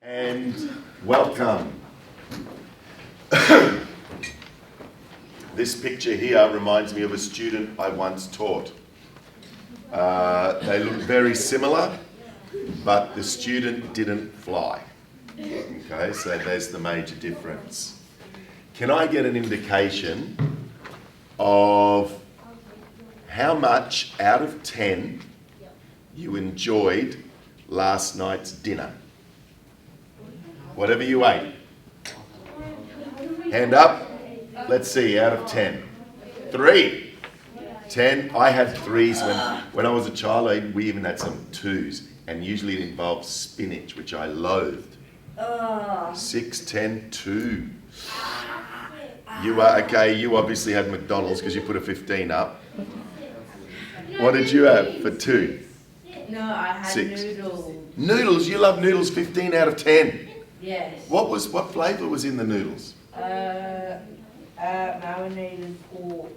And welcome. This picture here reminds me of a student I once taught. They look very similar, but the student didn't fly. Okay, so there's the major difference. Can I get an indication of how much out of 10 you enjoyed last night's dinner? Whatever you ate. Hand up. Let's see, out of 10. 3. 10. I had 3s when I was a child. We even had some 2s. And usually it involved spinach, which I loathed. 6, 10, 2. You are okay. You obviously had McDonald's because you put a 15 up. What did you have for 2? No, I had 6. noodles. Noodles? You love noodles? 15 out of 10. Yes. What flavour was in the noodles? Marinated pork.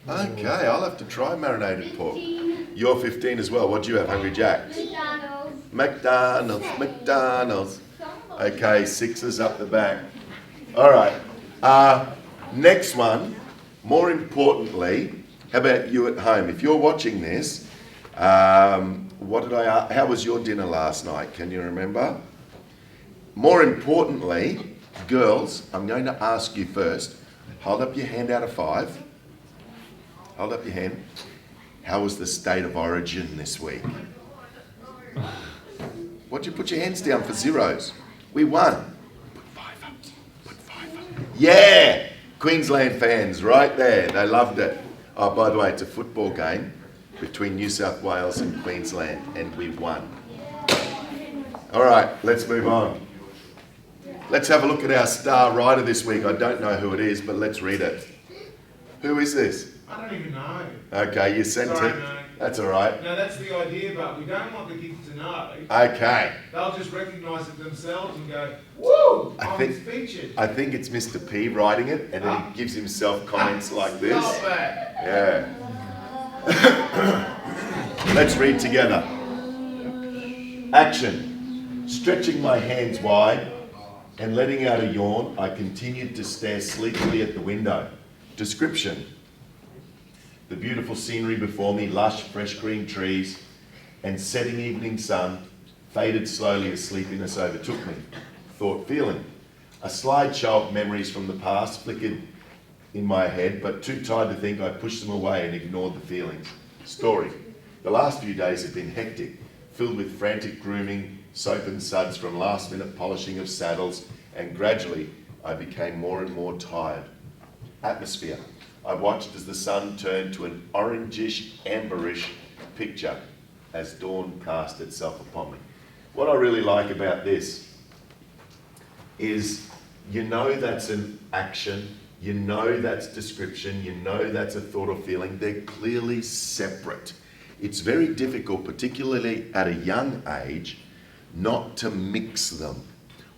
Okay, I'll have to try marinated pork. You're 15 as well. What do you have, Hungry Jacks? McDonald's. Okay, 6s up the back. All right. Next one, more importantly, how about you at home? If you're watching this, how was your dinner last night? Can you remember? More importantly, girls, I'm going to ask you first, hold up your hand out of 5. Hold up your hand. How was the state of origin this week? What'd you put your hands down for zeros? We won. Put 5 up. Put 5 up. Yeah! Queensland fans, right there. They loved it. Oh, by the way, it's a football game between New South Wales and Queensland, and we won. All right, let's move on. Let's have a look at our star writer this week. I don't know who it is, but let's read it. Who is this? I don't even know. Okay, you sent Sorry, it. no. That's all right. No, that's the idea, but we don't want the kids to know. Okay. They'll just recognise it themselves and go, "Woo! I'm featured." I think it's Mr. P writing it, and then he gives himself comments like this. Not bad. Yeah. Let's read together. Action. Stretching my hands wide and letting out a yawn, I continued to stare sleepily at the window. Description. The beautiful scenery before me, lush, fresh green trees, and setting evening sun, faded slowly as sleepiness overtook me. Thought feeling. A slideshow of memories from the past flickered in my head, but too tired to think, I pushed them away and ignored the feelings. Story. The last few days have been hectic, filled with frantic grooming, soap and suds from last-minute polishing of saddles, and gradually I became more and more tired. Atmosphere. I watched as the sun turned to an orangish, amberish picture as dawn cast itself upon me. What I really like about this is you know that's an action, you know that's description, you know that's a thought or feeling. They're clearly separate. It's very difficult, particularly at a young age, not to mix them.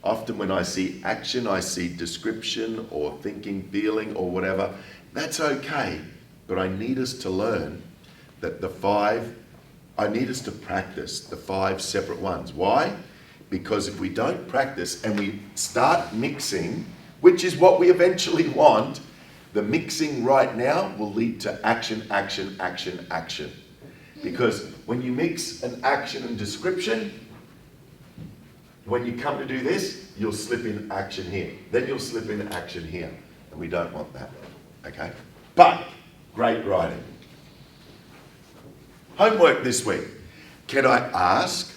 Often when I see action, I see description or thinking, feeling or whatever. That's okay, but I need us to learn that I need us to practice the 5 separate ones. Why? Because if we don't practice and we start mixing, which is what we eventually want, the mixing right now will lead to action, action, action, action. Because when you mix an action and description, when you come to do this, you'll slip in action here. Then you'll slip in action here. And we don't want that. Okay? But, great writing. Homework this week. Can I ask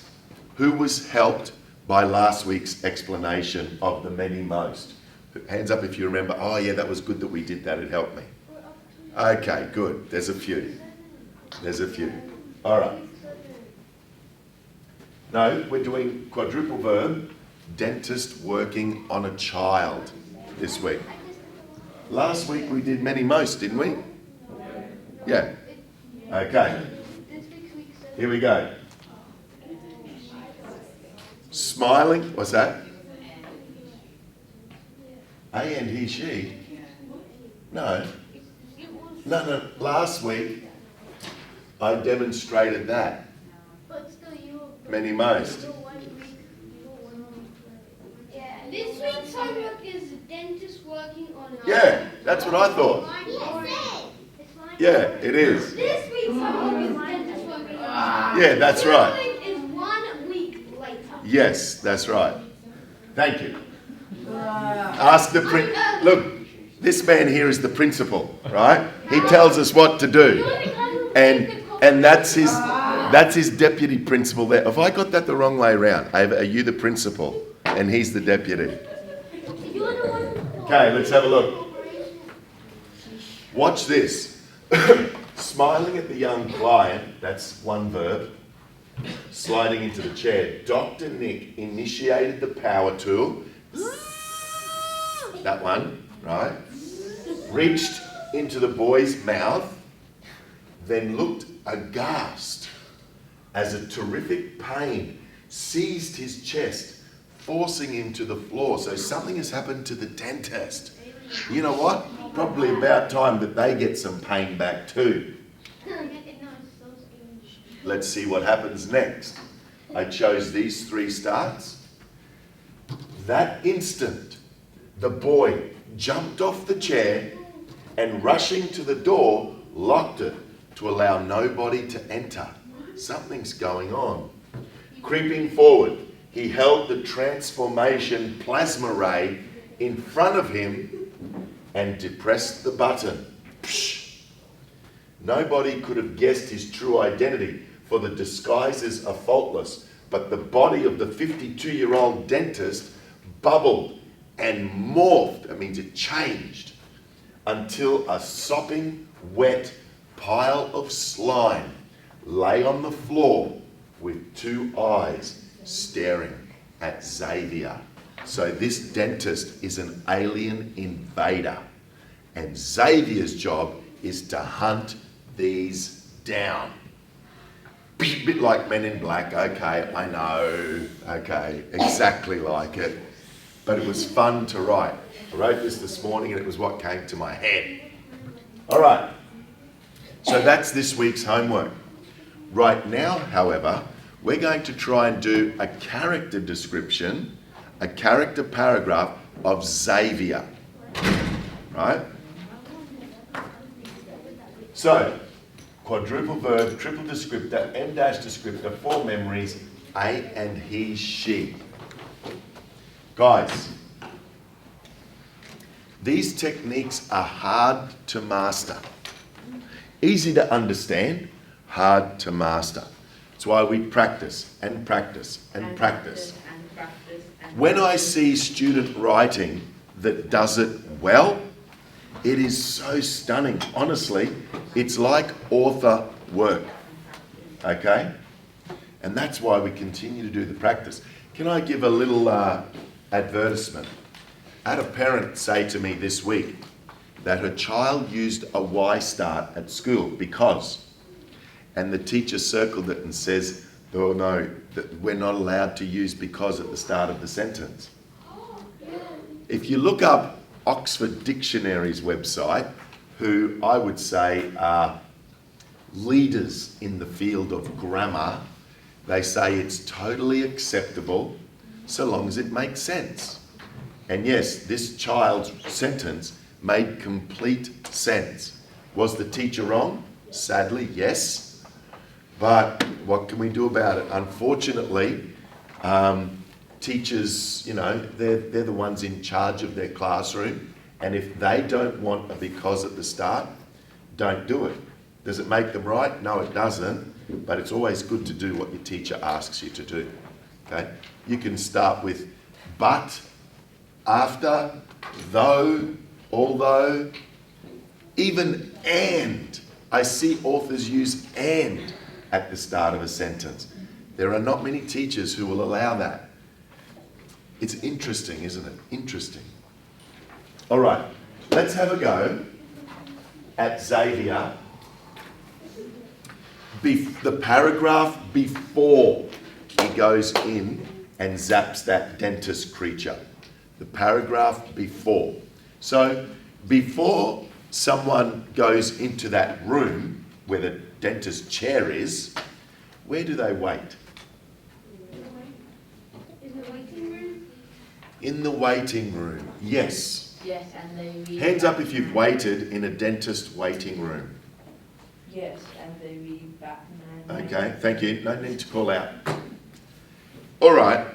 who was helped by last week's explanation of the many most? Hands up if you remember. Oh yeah, that was good that we did that. It helped me. Okay, good. There's a few. There's a few. All right. No, we're doing quadruple verb, dentist working on a child this week. Last week we did many most, didn't we? Yeah. Okay. Here we go. Smiling, what's that? A and he, she. No. No, last week I demonstrated that. But still, you Many most. dentist working on it. Yeah, that's what I thought. Yeah, it is. This week's homework is dentist working on it. Yeah, that's right. Next week is 1 week later. Yes, that's right. Thank you. Ask the look, this man here is the principal, right? He tells us what to do. And that's his deputy principal there. Have I got that the wrong way around? Are you the principal and he's the deputy? Okay, let's have a look. Watch this. Smiling at the young client, that's one verb. Sliding into the chair. Dr. Nick initiated the power tool. That one, right? Reached into the boy's mouth, then looked aghast as a terrific pain seized his chest, forcing him to the floor. So something has happened to the dentist. You know what? Probably about time that they get some pain back too. Let's see what happens next. I chose these 3 starts. That instant, the boy jumped off the chair and rushing to the door, locked it to allow nobody to enter. Something's going on. Creeping forward, he held the transformation plasma ray in front of him and depressed the button. Psh! Nobody could have guessed his true identity, for the disguises are faultless, but the body of the 52-year-old dentist bubbled and morphed, that means it changed, until a sopping, wet pile of slime lay on the floor with 2 eyes staring at Xavier. So this dentist is an alien invader, and Xavier's job is to hunt these down. Bit like Men in Black, okay, I know, okay, exactly like it. But it was fun to write. I wrote this morning and it was what came to my head. All right, so that's this week's homework. Right now, however, we're going to try and do a character description, a character paragraph of Xavier, right? So, quadruple verb, triple descriptor, M dash descriptor, 4 memories, A and he, she. Guys, these techniques are hard to master. Easy to understand, hard to master. That's why we practice and practice and practice. When I see student writing that does it well, it is so stunning. Honestly, it's like author work. Okay? And that's why we continue to do the practice. Can I give a little advertisement? I had a parent say to me this week that her child used a Y start at school because, and the teacher circled it and says, oh no, that we're not allowed to use because at the start of the sentence. If you look up Oxford Dictionary's website, who I would say are leaders in the field of grammar, they say it's totally acceptable so long as it makes sense. And yes, this child's sentence made complete sense. Was the teacher wrong? Sadly, yes. But what can we do about it? Unfortunately, teachers, you know, they're the ones in charge of their classroom. And if they don't want a because at the start, don't do it. Does it make them right? No, it doesn't. But it's always good to do what your teacher asks you to do. Okay? You can start with but, after, though, although, even and. I see authors use and at the start of a sentence. There are not many teachers who will allow that. It's interesting, isn't it? Interesting. All right, let's have a go at Xavier. The paragraph before he goes in and zaps that dentist creature. The paragraph before. So before someone goes into that room where the dentist chair is, where do they wait? In the waiting room? In the waiting room. Yes. Yes, and they read. Hands up if you've waited in a dentist waiting room. Yes, and they read Batman. Okay, thank you. No need to call out. All right.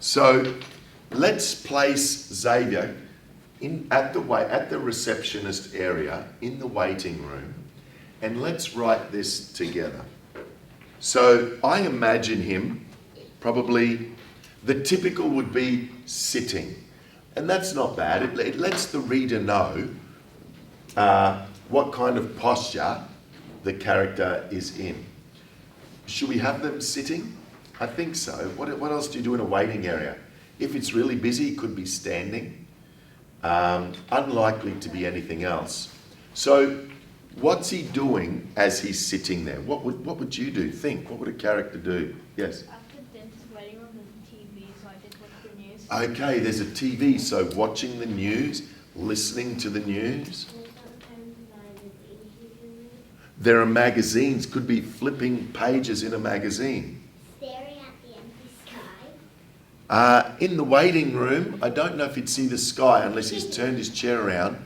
So let's place Xavier at the receptionist area in the waiting room, and let's write this together. So I imagine him probably, the typical would be sitting, and that's not bad. It lets the reader know what kind of posture the character is in. Should we have them sitting? I think so. What else do you do in a waiting area? If it's really busy, it could be standing. Unlikely to be anything else. So what's he doing as he's sitting there? What would you do? Think. What would a character do? Yes? After dentist waiting on the TV, so I did watch the news. Okay, there's a TV, so watching the news, listening to the news. There are magazines, could be flipping pages in a magazine. Staring at the empty sky. In the waiting room, I don't know if he'd see the sky unless he's turned his chair around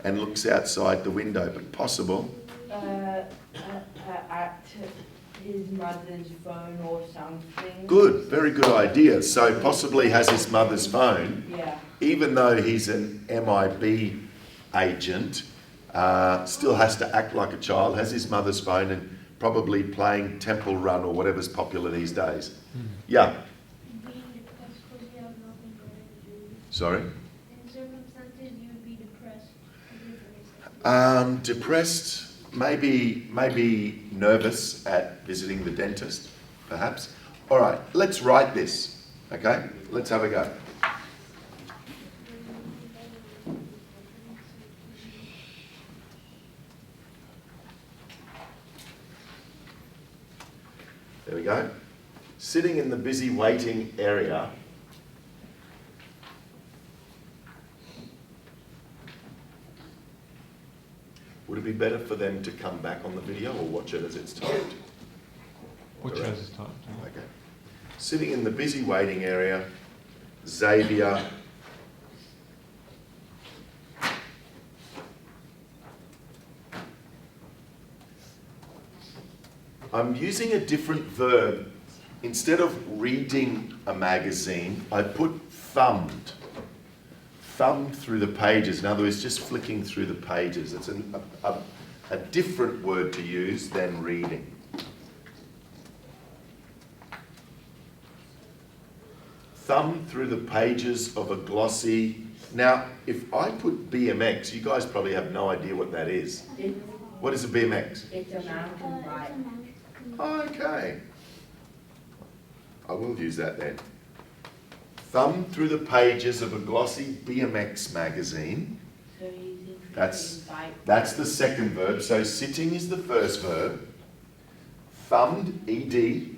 and looks outside the window, but possible. At his mother's phone or something. Good, very good idea. So possibly has his mother's phone, Yeah. even though he's an MIB agent, still has to act like a child, has his mother's phone and probably playing Temple Run or whatever's popular these days. Yeah, Being depressed because you have nothing to do. sorry. In circumstances, you would be depressed. Depressed, maybe nervous at visiting the dentist, perhaps. All right, let's write this, okay? Let's have a go. There we go. Sitting in the busy waiting area. Would it be better for them to come back on the video or watch it as it's typed? Which has his type? Okay. Sitting in the busy waiting area, Xavier I'm using a different verb. Instead of reading a magazine, I put thumbed. Thumbed through the pages. In other words, just flicking through the pages. It's a different word to use than reading. Thumb through the pages of a glossy. Now, if I put BMX, you guys probably have no idea what that is. What is a BMX? It's a mountain bike. Okay. I will use that then. Thumb through the pages of a glossy BMX magazine. So he's That's interested in bike. That's the second verb. So sitting is the first verb. Thumbed, ED,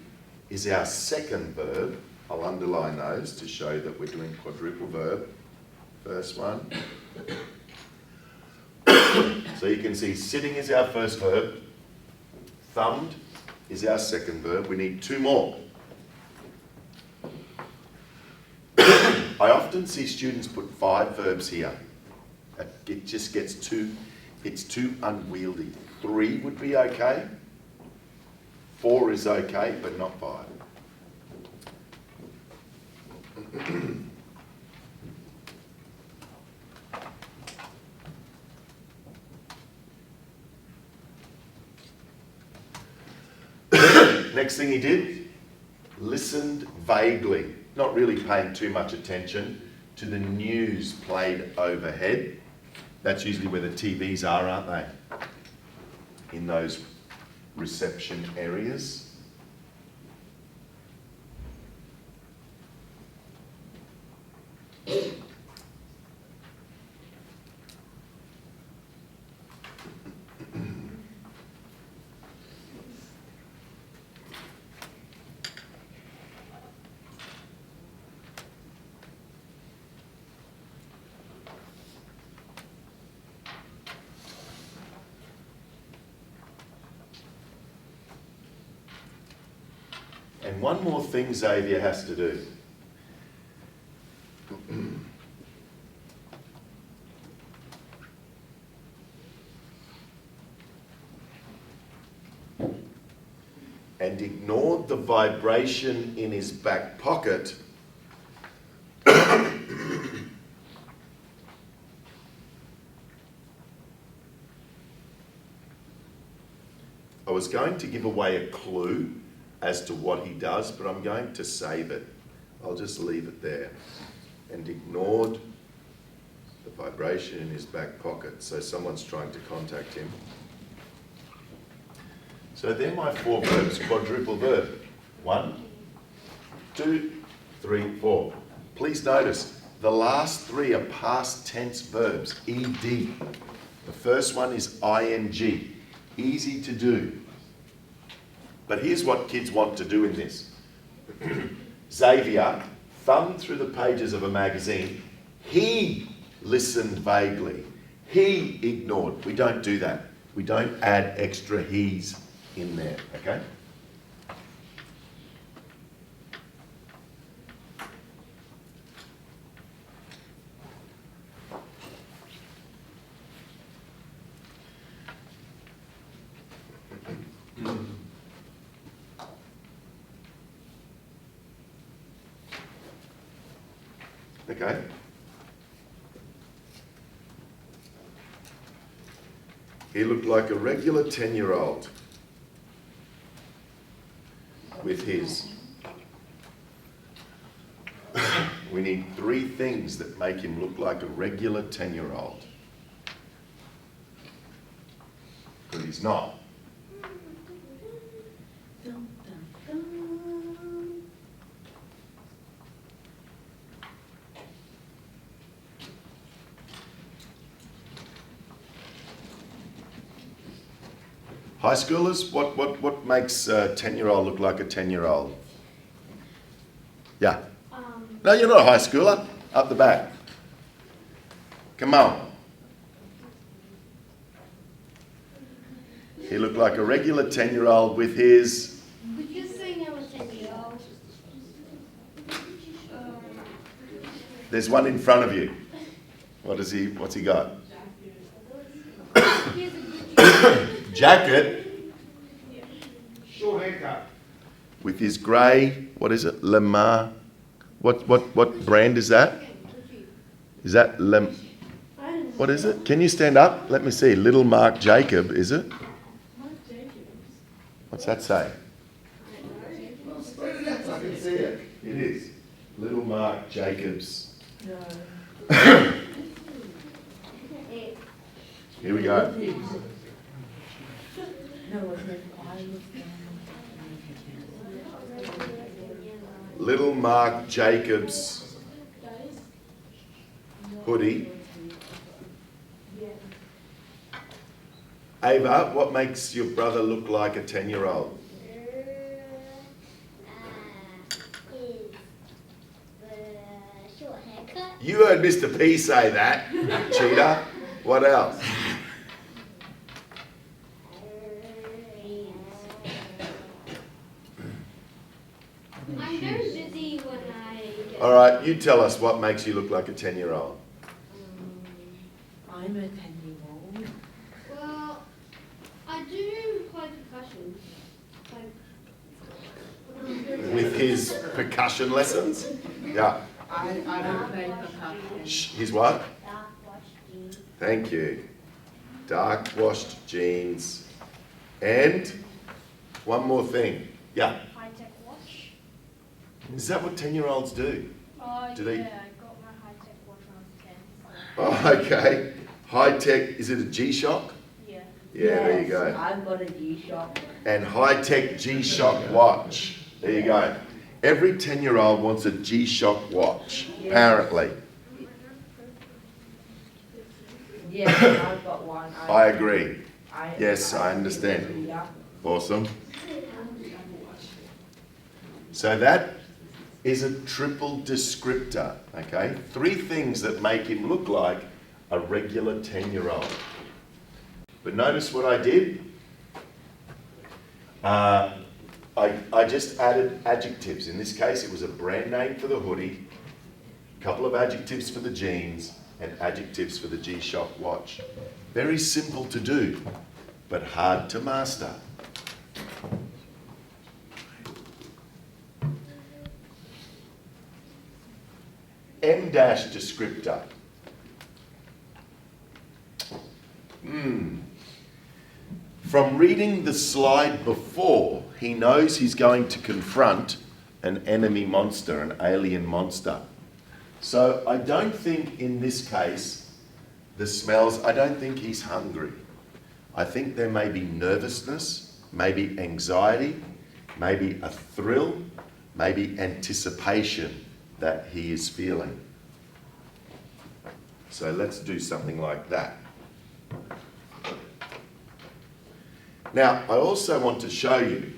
is our second verb. I'll underline those to show that we're doing quadruple verb. First one. So you can see sitting is our first verb. Thumbed is our second verb. We need two more. I often see students put 5 verbs here. It just gets it's too unwieldy. 3 would be okay. 4 is okay, but not 5. Next thing he did, listened vaguely, not really paying too much attention to the news played overhead. That's usually where the TVs are, aren't they? In those reception areas. And one more thing Xavier has to do. and ignored the vibration in his back pocket, I was going to give away a clue as to what he does, but I'm going to save it. I'll just leave it there. And ignored the vibration in his back pocket. So someone's trying to contact him. So they're my 4 verbs, quadruple verb. 1, 2, 3, 4. Please notice, the last 3 are past tense verbs, ed. The first one is ing. Easy to do. But here's what kids want to do in this. Xavier thumbed through the pages of a magazine. He listened vaguely. He ignored. We don't do that. We don't add extra he's in there, okay? Okay. He looked like a regular 10-year-old with his. We need 3 things that make him look like a regular 10-year-old. But he's not. High schoolers, what makes a 10-year-old look like a 10-year-old? Yeah. No, you're not a high schooler. Up the back. Come on. He looked like a regular 10-year-old with his... You're saying I'm a 10-year-old. There's one in front of you. What's he got? Jacket. Short haircut. With his grey, what is it? Lemar. What brand is that? Is that what is it? Can you stand up? Let me see. Little Marc Jacob, is it? What's that say? I can see it. It is. Little Marc Jacobs. No. Here we go. No, it's I was Little Marc Jacobs hoodie. Ava, what makes your brother look like a 10-year-old? Short haircut. You heard Mr. P say that, cheater. What else? I'm very busy when I get... All right, you tell us what makes you look like a 10-year-old. I'm a 10-year-old. Well, I do play percussion. With his percussion lessons? Yeah. I don't play percussion. His what? Thank you. Dark washed jeans. And one more thing. Yeah. High-tech watch. Is that what 10-year-olds do? Do they- Yeah, I got my high-tech watch when I was 10. Oh, okay. High tech, is it a G-Shock? Yeah. Yeah, there you go. I've got a G-Shock. And high-tech G-Shock watch. There you go. Every 10-year-old wants a G-Shock watch, apparently. Yeah, I've got one. I agree. Yes, I understand. Yeah. Awesome. So that is a triple descriptor, okay? 3 things that make him look like a regular 10-year-old. But notice what I did? I just added adjectives. In this case, it was a brand name for the hoodie, a couple of adjectives for the jeans, and adjectives for the G-Shock watch. Very simple to do, but hard to master. M dash descriptor. From reading the slide before, he knows he's going to confront an enemy monster, an alien monster. So I don't think in this case, the smells, I don't think he's hungry. I think there may be nervousness, maybe anxiety, maybe a thrill, maybe anticipation that he is feeling. So let's do something like that. Now, I also want to show you,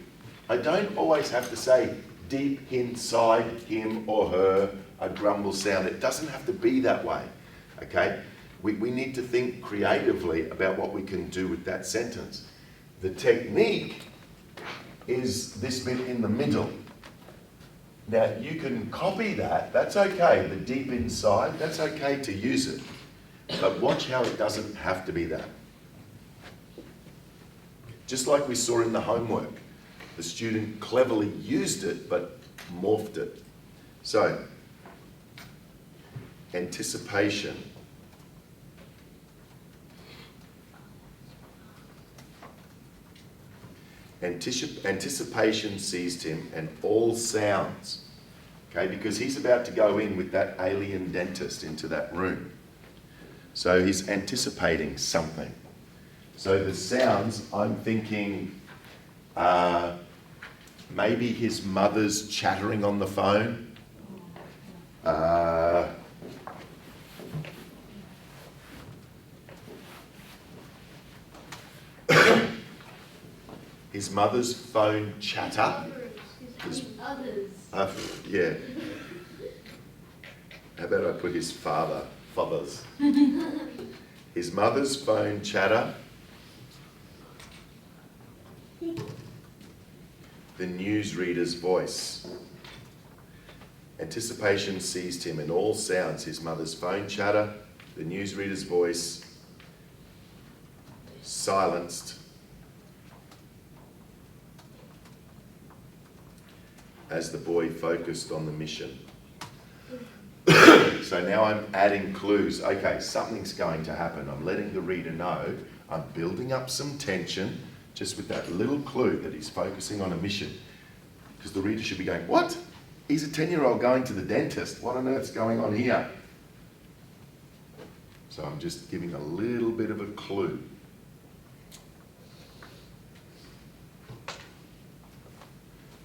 I don't always have to say deep inside him or her, a grumble sound. It doesn't have to be that way, okay? We need to think creatively about what we can do with that sentence. The technique is this bit in the middle. Now, you can copy that, that's okay. The deep inside, that's okay to use it. But watch how it doesn't have to be that. Just like we saw in the homework. The student cleverly used it, but morphed it. So, anticipation. Anticipation seized him, and all sounds, okay, because he's about to go in with that alien dentist into that room. So he's anticipating something. So the sounds, I'm thinking maybe his mother's chattering on the phone. His mother's phone chatter. Yeah. How about I put his father's. His mother's phone chatter. The newsreader's voice. Anticipation seized him, and all sounds, his mother's phone chatter, the newsreader's voice, silenced as the boy focused on the mission. So now I'm adding clues. Okay, something's going to happen. I'm letting the reader know. I'm building up some tension just with that little clue that he's focusing on a mission. Because the reader should be going, what? He's a 10-year-old going to the dentist. What on earth's going on here? So I'm just giving a little bit of a clue.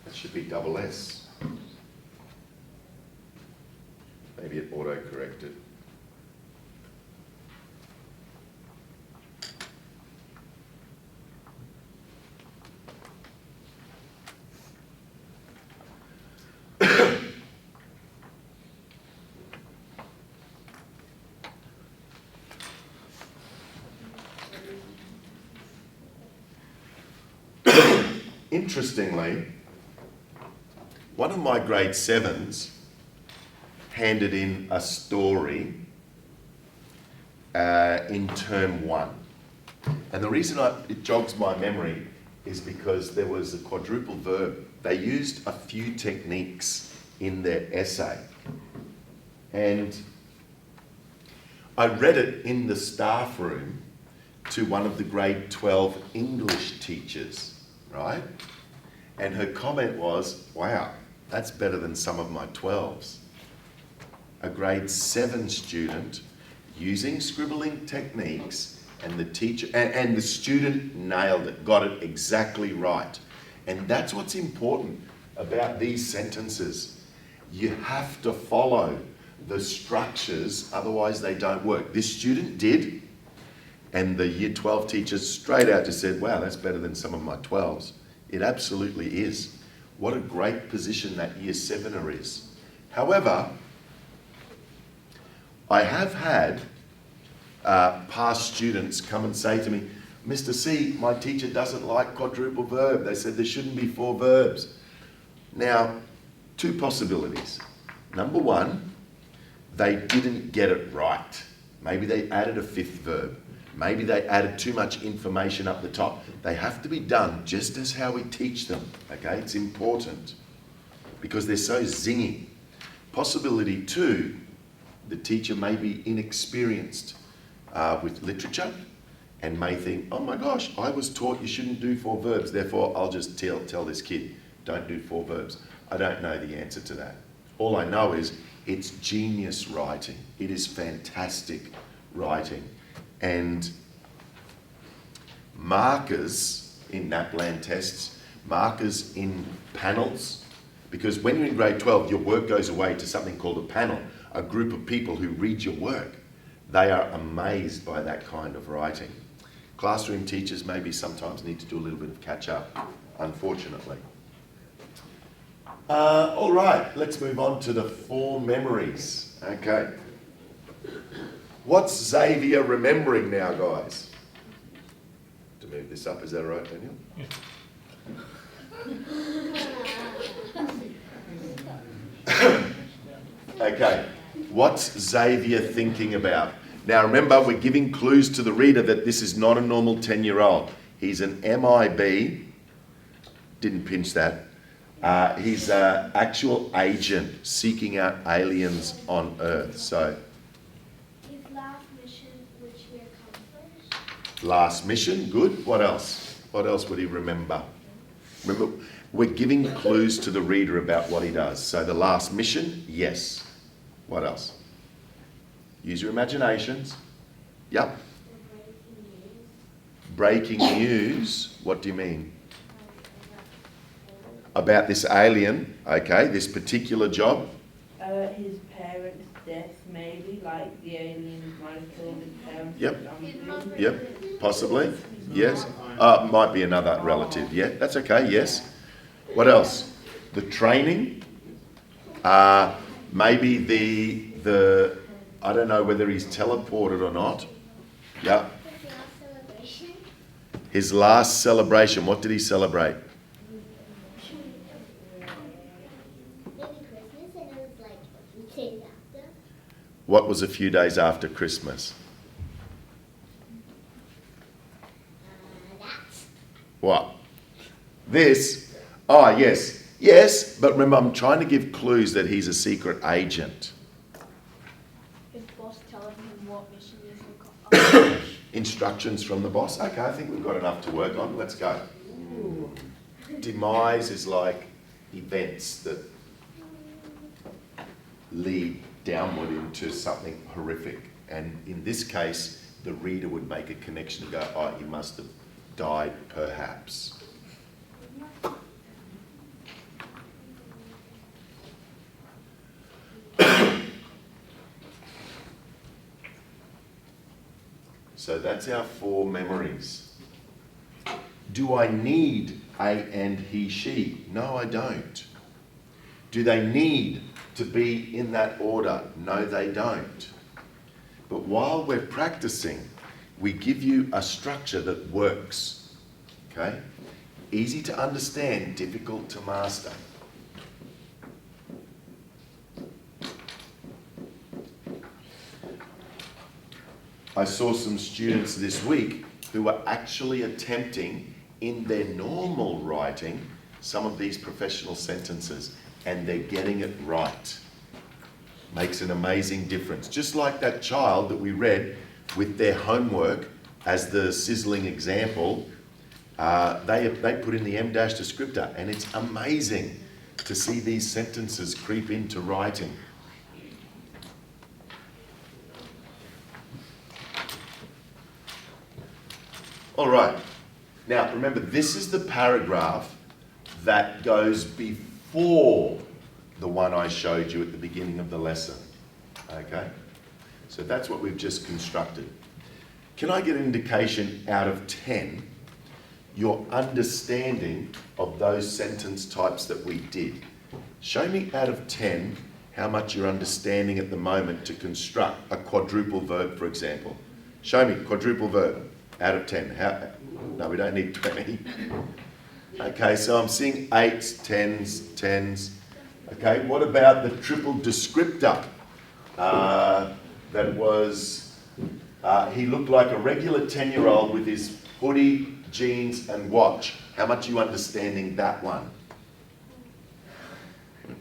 That should be double S. Maybe it auto-corrected. Interestingly, one of my grade 7s handed in a story in term 1. And the reason it jogs my memory is because there was a quadruple verb. They used a few techniques in their essay. And I read it in the staff room to one of the grade 12 English teachers, right? And her comment was, wow, that's better than some of my 12s. A grade 7 student using scribbling techniques, and the teacher, and the student nailed it, got it exactly right. And that's what's important about these sentences. You have to follow the structures, otherwise they don't work. This student did, and the year 12 teacher straight out just said, wow, that's better than some of my 12s. It absolutely is. What a great position that year 7er is. However, I have had past students come and say to me, Mr. C, my teacher doesn't like quadruple verb. They said there shouldn't be 4 verbs. Now, 2 possibilities. Number 1, they didn't get it right. Maybe they added a 5th verb. Maybe they added too much information up the top. They have to be done just as how we teach them, okay? It's important because they're so zingy. Possibility 2, The teacher may be inexperienced with literature and may think, oh my gosh, I was taught you shouldn't do 4 verbs, therefore I'll just tell this kid, don't do 4 verbs. I don't know the answer to that. All I know is it's genius writing. It is fantastic writing. And markers in NAPLAN tests, markers in panels, because when you're in grade 12, your work goes away to something called a panel, a group of people who read your work. They are amazed by that kind of writing. Classroom teachers maybe sometimes need to do a little bit of catch up, unfortunately. All right, let's move on to the 4 memories. Okay. What's Xavier remembering now, guys? To move this up, is that all right, Daniel? Yeah. Okay. What's Xavier thinking about? Now remember, we're giving clues to the reader that this is not a normal 10-year-old. He's an MIB. Didn't pinch that. He's an actual agent seeking out aliens on Earth. So, His last mission, which year comes first? last mission, good. What else? What else would he remember? Remember, we're giving clues to the reader about what he does. So the last mission, yes. What else? Use your imaginations. Yep. Breaking news. What do you mean? About this alien, okay, this particular job. His parents' death, maybe, like the aliens might have killed his parents. Yep. Yep, possibly. Yes. Might be another relative. Yeah, that's okay. Yes. What else? The training. Maybe the I don't know whether he's teleported or not. Yep. His last celebration. What did he celebrate? What was a few days after Christmas? What? This? Oh, yes. Yes, but remember, I'm trying to give clues that he's a secret agent. His boss telling him what mission he's on. Instructions from the boss. Okay, I think we've got enough to work on. Let's go. Demise is like events that lead downward into something horrific. And in this case, the reader would make a connection and go, oh, he must have died perhaps. So that's our 4 memories. Do I need a and he, she? No, I don't. Do they need to be in that order? No, they don't. But while we're practicing, we give you a structure that works. Okay? Easy to understand, difficult to master. I saw some students this week who were actually attempting in their normal writing some of these professional sentences, and they're getting it right. Makes an amazing difference. Just like that child that we read with their homework as the sizzling example, they put in the M- descriptor, and it's amazing to see these sentences creep into writing. All right. Now, remember, this is the paragraph that goes before the one I showed you at the beginning of the lesson. Okay? So that's what we've just constructed. Can I get an indication out of 10, your understanding of those sentence types that we did? Show me out of 10 how much you're understanding at the moment to construct a quadruple verb, for example. Show me quadruple verb. Out of 10. No, we don't need 20. Okay, so I'm seeing 8s, 10s, 10s. Okay, what about the triple descriptor? That was, he looked like a regular 10-year-old with his hoodie, jeans and watch. How much are you understanding that one?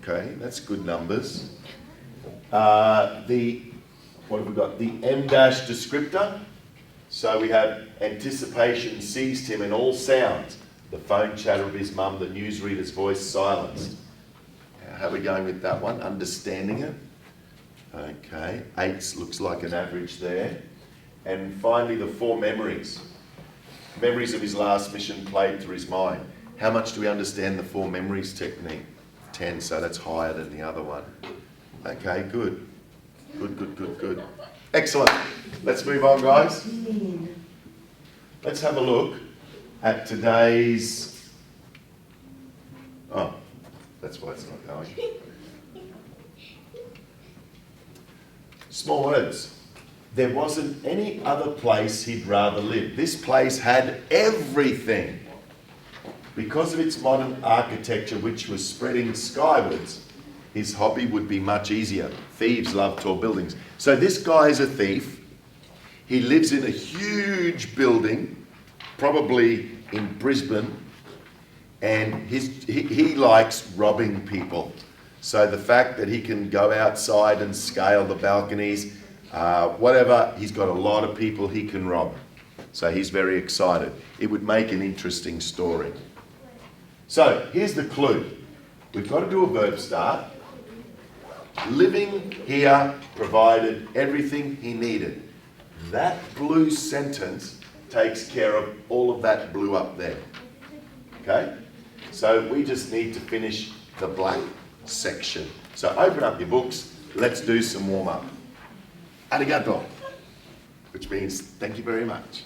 Okay, that's good numbers. The What have we got? The M dash descriptor. So we have anticipation seized him in all sounds. The phone chatter of his mum, the newsreader's voice silenced. How are we going with that one? Understanding it. Okay, 8 looks like an average there. And finally, the 4 memories. Memories of his last mission played through his mind. How much do we understand the 4 memories technique? 10, so that's higher than the other one. Okay, good. Good. Excellent. Let's move on, guys. Let's have a look at today's... Oh, that's why it's not going. Small words. There wasn't any other place he'd rather live. This place had everything. Because of its modern architecture, which was spreading skywards, his hobby would be much easier. Thieves love tall buildings. So this guy is a thief. He lives in a huge building, probably in Brisbane, and he likes robbing people. So the fact that he can go outside and scale the balconies, whatever, he's got a lot of people he can rob. So he's very excited. It would make an interesting story. So here's the clue. We've got to do a verb start. Living here provided everything he needed. That blue sentence takes care of all of that blue up there. Okay? So we just need to finish the black section. So open up your books. Let's do some warm up. Arigato, which means thank you very much.